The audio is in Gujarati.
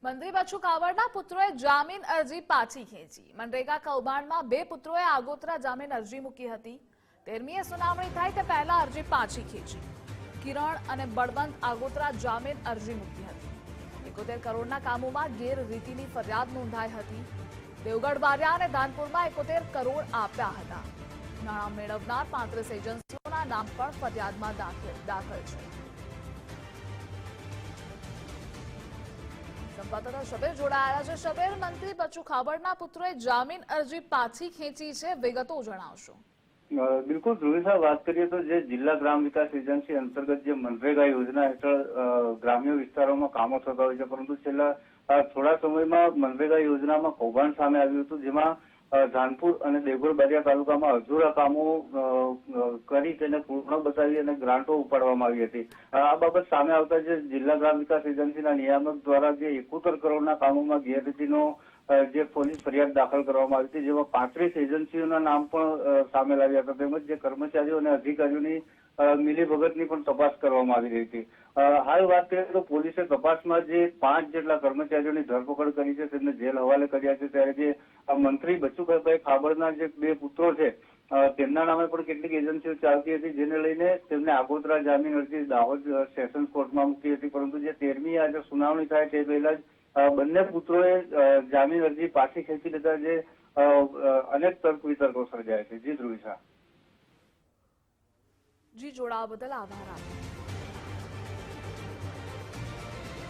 મંત્રી બચુ કાવડના પુત્રોએ જામીન અરજી પાછી ખેંચી। મનરેગા કૌભાંડમાં બે પુત્રોએ આગોતરા જામીન અરજી મૂકી હતી। 13મીએ સુનાવણી થાય તે પહેલા અરજી પાછી ખેંચી। કિરણ અને બળવંત આગોતરા જામીન અરજી મૂકી હતી। 71 કરોડના કામોમાં ગેરરીતિની ફરિયાદ નોંધાઈ હતી। દેવગઢ બારિયા અને ધાનપુરમાં 71 કરોડ આપ્યા હતા। નાણાં મેળવનાર 35 એજન્સીઓના નામ પણ ફરિયાદમાં દાખલ છે। સંવાદદાતા શબીર જોડાયા છે। શબીર, મંત્રી બચુ કાવડના પુત્રોએ જામીન અરજી પાછી ખેંચી છે, વિગતો જણાવશો। બિલકુલ ધ્રુવી, વાત કરીએ તો જે જિલ્લા ગ્રામ વિકાસ એજન્સી અંતર્ગત જે મનરેગા યોજના હેઠળ ગ્રામ્ય વિસ્તારોમાં કામો થતા હોય છે, પરંતુ છેલ્લા થોડા સમયમાં મનરેગા યોજનામાં કૌભાંડ સામે આવ્યું હતું, જેમાં ધાનપુર અને દેવગઢ બારિયા તાલુકામાં અધૂરા કામો કરી તેને પૂર્ણ બતાવી અને ગ્રાન્ટો ઉપાડવામાં આવી હતી। આ બાબત સામે આવતા જે જિલ્લા ગ્રામ વિકાસ એજન્સીના નિયામક દ્વારા જે 71 કરોડના કામોમાં ગેરરીતિનો જે પોલીસ ફરિયાદ દાખલ કરવામાં આવી હતી, જેમાં 35 એજન્સીઓના નામ પણ સામે આવ્યા હતા, તેમજ જે કર્મચારીઓ અને અધિકારીઓની મિલીભગતની પણ તપાસ કરવામાં આવી રહી હતી। હાલ વાત કરીએ તો પોલીસે તપાસમાં જે 5 જેટલા કર્મચારીઓની ધરપકડ કરી છે, તેમને જેલ હવાલે કર્યા છે। ત્યારે જે મંત્રી બચુભાઈ કાવડના જે બે પુત્રો છે, તેમના નામે પણ કેટલીક એજન્સીઓ ચાલતી હતી, જેને લઈને તેમને આગોતરા જામીન અરજી દાહોદ સેશન્સ કોર્ટમાં મૂકી હતી, પરંતુ જે 13મી આજે સુનાવણી થાય તે પહેલા જ બંને પુત્રોએ જામીન અરજી પાછી ખેંચી લીધા, જે અનેક તર્ક વિતર્કો સર્જાય છે। જી ધ્રુવી શાહ। જી, જોડાવા બદલ આભાર આપનો।